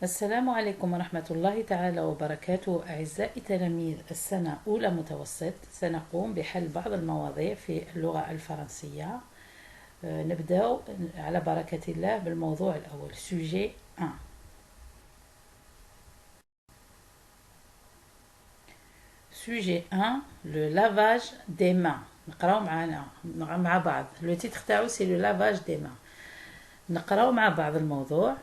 السلام عليكم ورحمة الله تعالى وبركاته. أعزائي تلاميذ السنة أولى متوسط، سنقوم بحل بعض المواضيع في اللغة الفرنسية. نبدأ على بركة الله بالموضوع الأول. sujet 1. sujet 1, le lavage des mains. نقراو معنا مع بعض. le titre تاعو c'est le lavage des mains. نقراو مع بعض الموضوع.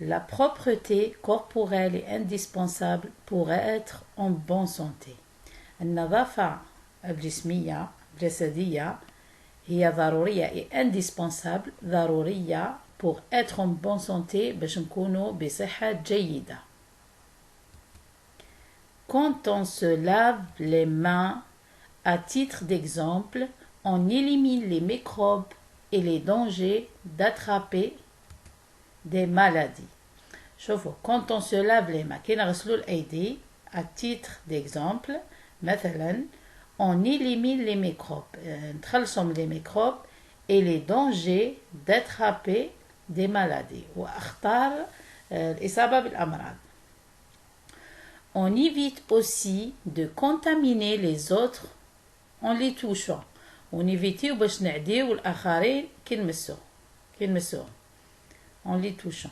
La propreté corporelle est indispensable pour être en bonne santé. النظافة الجسمية الجسدية هي ضرورية et indispensable ضرورية pour être en bonne santé باش نكونوا بصحة جيدة. Quand on se lave les mains, à titre d'exemple, on élimine les microbes et les dangers d'attraper des maladies. شوفوا quand on se lave les mains كي نغسلوا الأيدي à titre d'exemple مثلا on élimine les microbes نتخلصوا les microbes et les dangers d'attraper des maladies وأخطار الإصابة بالأمراض. On évite aussi de contaminer les autres en les touchant. ونيفيتيو باش نعديو الآخرين كي نمسوهم en les touchant.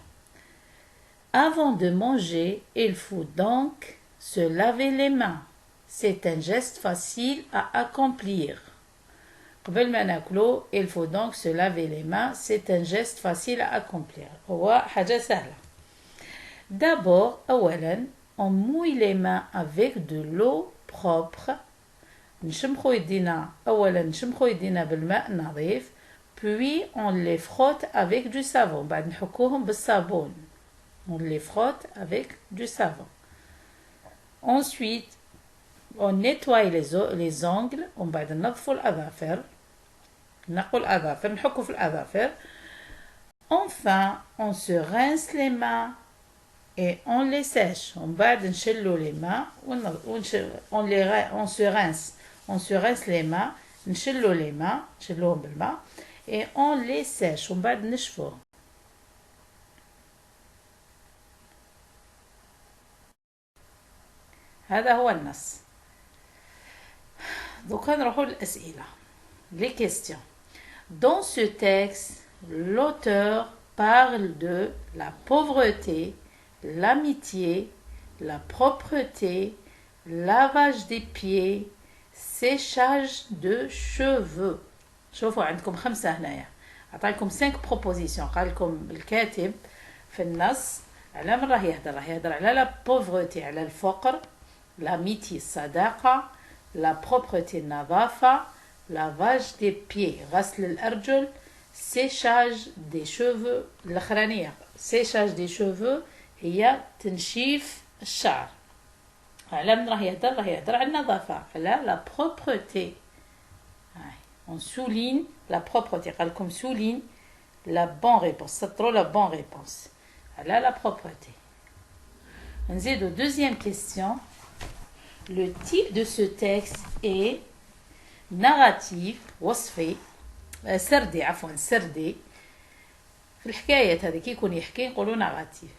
Avant de manger, il faut donc se laver les mains. C'est un geste facile à accomplir. قبل ما ناكلو, il faut donc se laver les mains. C'est un geste facile à accomplir. هو حاجة سهلة. D'abord, أولا, on mouille les mains avec de l'eau propre. نشمخو يدينا بالماء النظيف. Puis on les frotte avec du savon. بعد نحكوهم بالصابون. On les frotte avec du savon. Ensuite, on nettoie les ongles. ومن بعد ننظفوا الأظافر. نقوا الأظافر نحكوا في الأظافر. Enfin, on se rince les mains et on les sèche. ومن بعد نشلوا les mains on se rince. On se rince les mains. نشلوا les mains. نشلوهم بالماء. Et on les sèche ومن بعد نشفوهم. هذا هو النص. دوكا نروحوا للأسئلة. Les questions. Dans ce texte, l'auteur parle de la pauvreté, l'amitié, la propreté, lavage des pieds, séchage de cheveux. شوفوا عندكم 5 هنايا. عطاكم 5 propositions. قال لكم الكاتب في النص على من راه يهضر على لا بوفرتي على الفقر، l'amitié الصداقة، la propreté النظافة، lavage des pieds غسل الأرجل، séchage des cheveux الأخرانية séchage des cheveux هي تنشيف الشعر. على من راه يهضر على النظافة على la propreté. On souligne la propreté. قالكم souligne la bonne réponse. سطروا la bonne réponse. على la propreté. نزيدو deuxième question. Le type de ce texte est narratif وصفي سردي في الحكايات هذه كي يكون يحكي نقولوا narratif.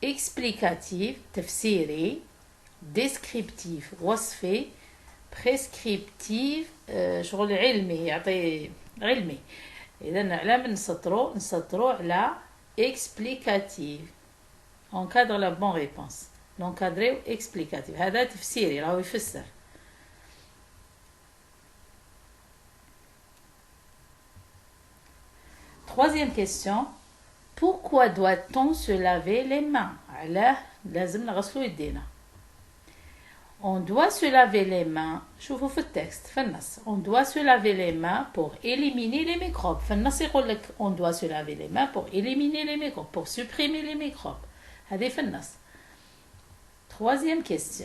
explicatif تفسيري. descriptif وصفي. prescriptif شغل علمي يعطي علمي. إذا على من نسطروا على explicatif. encadre la bonne réponse. l'encadrer explicatif. هذا تفسيري راهو يفسر. Troisième question. Pourquoi doit-on se laver les mains? علاه لازم نغسلوا يدينا. On doit se laver les mains. شوفوا في التكست في النص. On doit se laver les mains pour éliminer les microbes. في النص يقول لك on doit se laver les mains pour éliminer les microbes, pour supprimer les microbes. هذه في النص.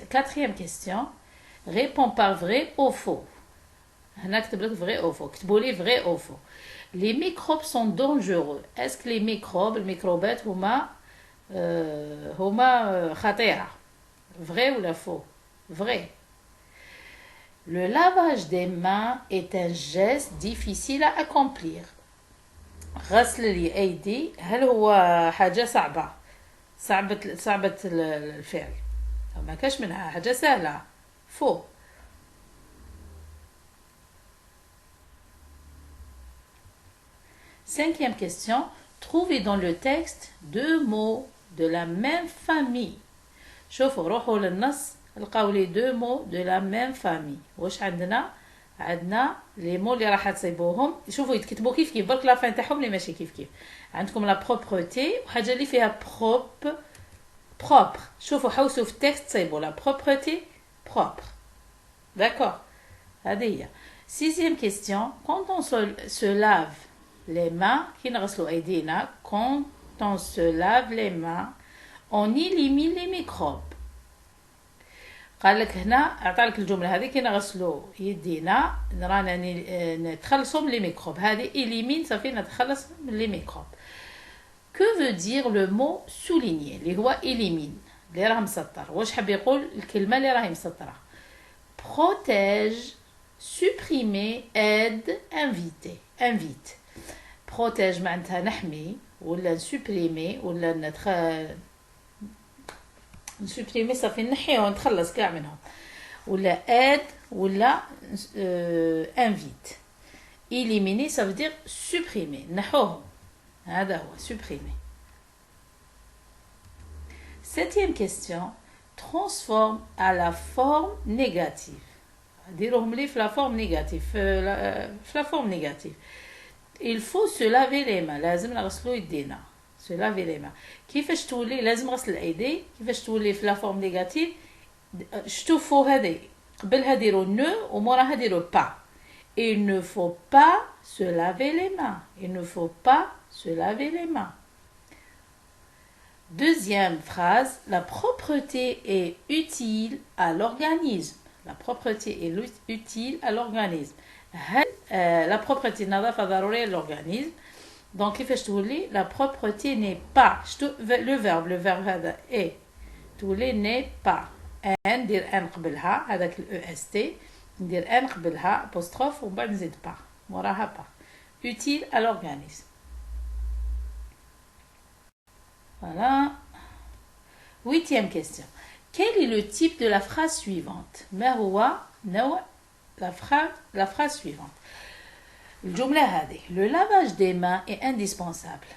Quatrième question. Réponds par vrai ou faux. هنا كتب لك vrai ou faux. كتبوا لي vrai ou faux. Les microbes sont dangereux. Est-ce que les microbes, الميكروبات هما خطيرة؟ Vrai ou la faux? Vrai. Le lavage des mains est un geste difficile à accomplir. غسل الأيدي هل هو حاجة صعبة؟ صعبة الفعل، ما كاش منها حاجة سهلة. فو. Cinquième question. Trouvez dans le texte deux mots de la même famille. شوفوا روحوا للنص لقاو لي دو مو دو لا ميم فامي. واش عندنا لي مو اللي راح تصيبوهم. شوفوا يتكتبوا كيف برك لا فين تاعهم اللي ماشي كيف. عندكم لا بروبرتي وحاجه اللي فيها بروبر. شوفوا حوسوا في التكست تصيبوا لا بروبرتي بروبر. داكور. هذه هي. Sixième question. Quand on se lave les mains, كي نغسلوا ايدينا, quand on se lave les mains, on élimine les microbes. قال لك هنا اعطالك الجمله هذه كي نغسلوا يدينا رانا نتخلصوا من لي ميكروب. هذه élimine صافي نتخلص من لي ميكروب. que veut dire le mot souligner اللي هو élimine اللي راه مسطر. واش حاب يقول الكلمه اللي راهي مسطره؟ protège, supprimer, aide, invite. protège معناتها نحمي ولا نسوبريمي ولا نسوبريمي صافي نحيهم نتخلص كاع منهم. ولا aide ولا invite. éliminer ça veut dire supprimer نحوهم. هذا هو supprimer. Septième question. Transforme à la forme négative. ديروهم لي في la forme négative. في la forme négative. Il faut se laver les mains. لازم نغسلوا يدينا. se laver les mains. كيفاش تولي لازم غسل الايدي. كيفاش تولي في la forme négative. شوفوا هذه قبلها ديروا ne وموراها ديروا pas. Il ne faut pas se laver les mains. Il ne faut pas se laver les mains. Deuxième phrase, la propreté est utile à l'organisme. La propreté est utile à l'organisme. La propreté نظافة ضرورية للorganisme. Donc كيفاش تولي la propreté n'est pas. le verbe هذا est. تولي n'est pas. ندير ان قبلها هذاك EST. ندير ان قبلها apostrophe ومن بعد نزيد pas. موراها pas. Utile à l'organisme. Voilà. Huitième question. Quel est le type de la phrase suivante? ما هو نوع la phrase suivante. الجملة هذه. Le lavage des mains est indispensable.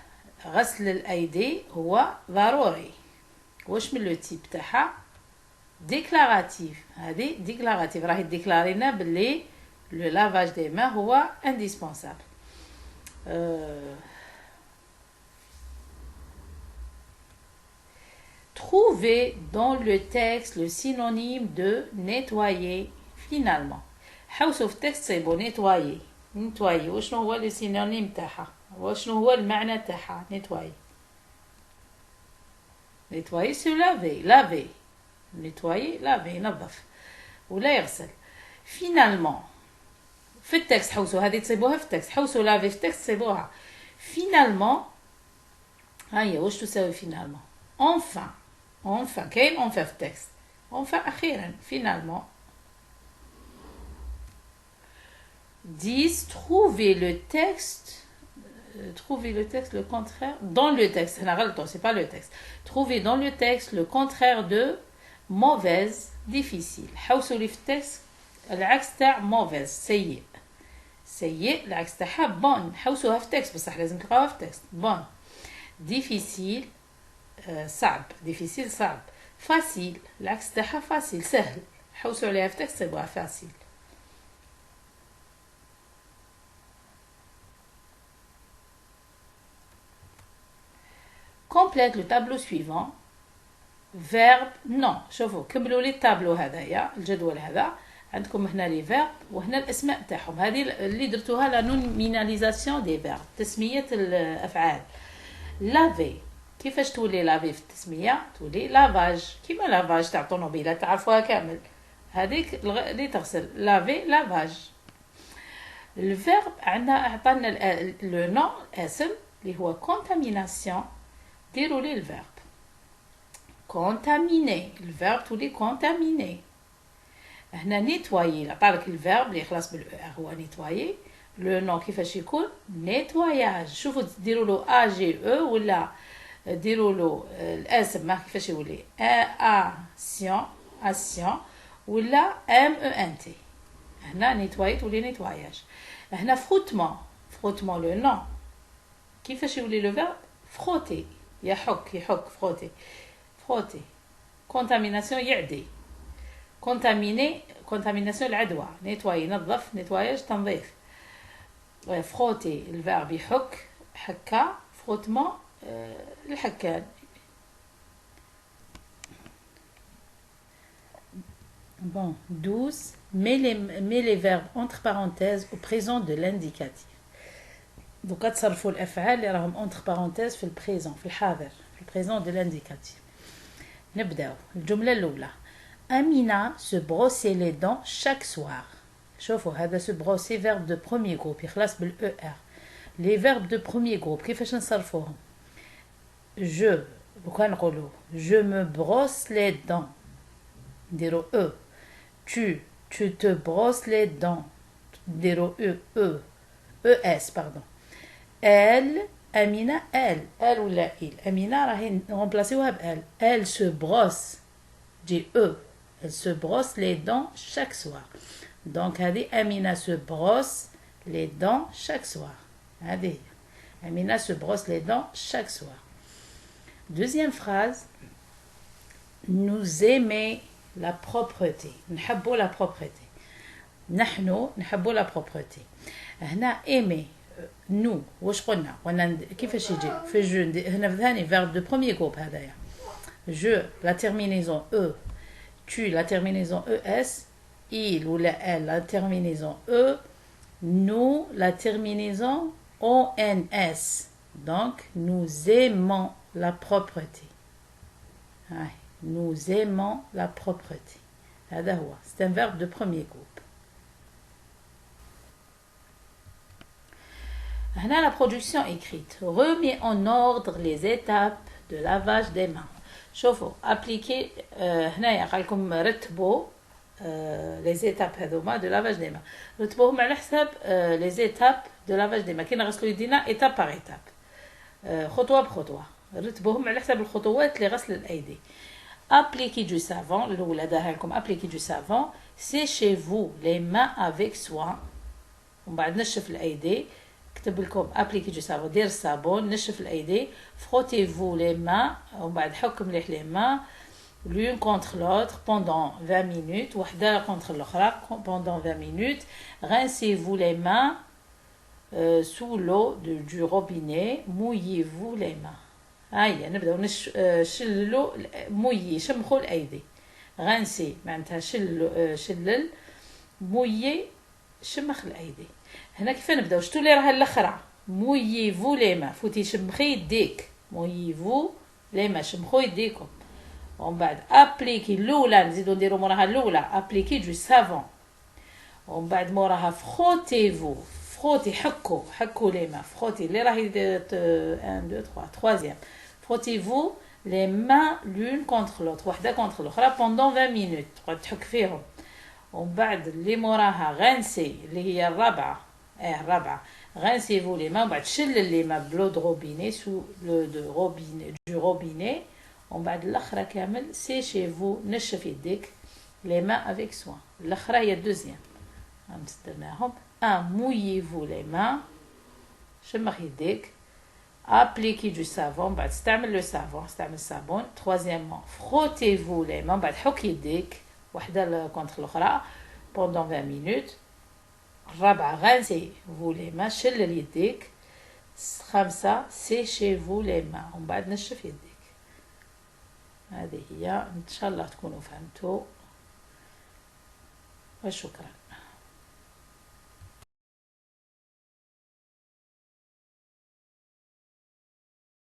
غسل الأيدي هو ضروري. واش من لو تيب تاعها؟ déclaratif. هذه déclaratif راهي ديكلارينا باللي le lavage des mains هو indispensable. Trouvez dans le texte le synonyme de nettoyer finalement. حوسوا في التكست صيبوا nettoyer. nettoyer وشنو هو le synonyme تاعها؟ وشنو هو المعنى تاعها؟ nettoyer. nettoyer se laver. laver. nettoyer laver ينظف ولا يغسل. finalement في التكست حوسوا هذه تصيبوها في التكست. حوسوا laver في التكست تصيبوها. finalement هيا واش تساوي finalement؟ enfin كاين enfin في التكست. enfin أخيرا finalement. 10. Trouver le texte le contraire dans le texte. C'est pas le texte. Trouver dans le texte le contraire de mauvaise, difficile. حوسوا لي في التكست العكس تاع mauvaise سيء. سيء العكس تاعها bon. حوسوها في التكست بصح لازم تلقاوها في التكست. bon. difficile صعب. difficile صعب. facile العكس تاعها facile سهل. حوسوا عليها في التكست يبقى facile. complète le tableau suivant. verbe non. شوفوا كملوا لي التابلو هذايا الجدول هذا. عندكم هنا لي verbe وهنا الاسماء تاعهم. هذه اللي درتوها لا نوميناليزاسيون دي verbe. تسمية الافعال. laver كيفاش تولي لافي في التسمية؟ تولي لافاج كيما لافاج تاع طوموبيلة تعرفوها كامل. هذيك اللي تغسل لافي لافاج. الفيرب عندنا اعطانا لو نون اسم اللي هو كونتاميناسيون. ديروا لي الفيرب كونتاميني. الفيرب تولي كونتاميني. هنا نيتوايي عطالك الفيرب اللي يخلص بالاو ار هو نيتوايي. لو نون كيفاش يكون نيتواياج. شوفوا ديروا له ا جي او ولا ديروا له الاس ما كيفاش يولي اسيون اسيون ولا ام او ان تي. هنا نيتواي تولي نيتواياج. هنا فروتمون فروتمون لو نون كيفاش يولي لو فيرب فروتي يحك يحك فروتي فروتي. كونتاميناسيون يعدي كونتاميني كونتاميناسيون العدوى نيتواي ينظف نيتواياج تنظيف. فروتي الفيرب يحك حكا فروتمون الحكان. Bon, 12. Mets les verbes entre parenthèses au présent de l'indicatif. Donc, تصرفوا الأفعال اللي راهم entre parenthèses في البريزون في الحاضر في البريزون de l'indicatif. نبداو الجملة الأولى. Amina se brossait les dents chaque soir. شوفوا هذا se brosser verbe de premier groupe يخلص بال ER. Les verbes de premier groupe كيفاش نصرفوهم؟ Je وكان نقولوا je me brosse les dents نديرو E. Tu te brosses les dents نديرو ES pardon. Elle Amina elle ولا il Amina راهي نرمبلاسيوها ب elle se brosse دي elle se brosse les dents chaque soir. Donc هذه Amina se brosse les dents chaque soir. هذه Amina se brosse les dents chaque soir. Deuxième phrase. Nous aimer la propreté. نحبوا la propreté. نحن نحبوا la propreté. هنا aimer nous واش قلنا كيفاش يجي في جو هنا في ثاني verbe de premier groupe هذايا. Je la terminaison e, tu la terminaison es, il ou la elle la terminaison e, nous la terminaison ons. Donc nous aimons la propreté. Nous aimons la propreté. C'est un verbe de premier groupe. Là, la production écrite. Remets en ordre les étapes de lavage des mains. شوفوا appliquez هنايا قال لكم رتبوا les étapes هذوما de lavage des mains. رتبوهم على حساب les étapes de lavage des mains. كي نغسلوا يدينا étape par étape. خطوة بخطوة. رتبوهم على حساب الخطوات لغسل الأيدي. Appliquez du savon. الأولى داها لكم appliquez du savon. Séchez-vous les mains avec soin. ومن بعد نشف الأيدي. كتب لكم appliquez du savon. دير الصابون نشف الأيدي. Frottez-vous les mains. ومن بعد حك مليح les mains. L'une contre l'autre pendant 20 minutes. وحدة contre الأخرى pendant 20 minutes. Rincez-vous les mains sous l'eau du robinet. Mouillez-vous les mains. هيا نبداو نشللو مويي شمخوا الايدي. غانسي معناتها شلل مويي شمخ الايدي. هنا كيف نبداو شتو اللي راها الاخرى مويي فو لي ما فوتي شمخي يديك مويي فو لي ما شمخوا يديكم. ومن بعد ابليكي الاولى نزيدو نديرو موراها الاولى ابليكي دو سافون. ومن بعد موراها فروتي فو فروتي حكوا لي ما فروتي اللي راهي 1 2 3 troisième. Frottez-vous les mains l'une contre l'autre. وحدة contre l'autre pendant 20 minutes. تقعد تحك فيهم. ومن بعد اللي موراها غنسي اللي هي الرابعة. الرابعة. Rincez-vous les mains. ومن بعد شلل لي ما بلو دو روبيني sous le du robinet. ومن بعد الأخرى كامل séchez-vous نشف يديك les mains avec soin. الأخرى هي الدوزيام. درناهم. Mouillez-vous les mains. شمخ يديك. Appliquez du savon. بعد استعمل le savon. استعمل الصابون. Troisièmement, frottez-vous les mains. بعد حك يديك. وحدة contre الأخرى. Pendant 20 minutes. الرابعة rincez-vous les mains. شلل يديك. خمسة séchez-vous les mains. ومن بعد نشف يديك. هذه هي إن شاء الله تكونوا فهمتوا. وشكرا.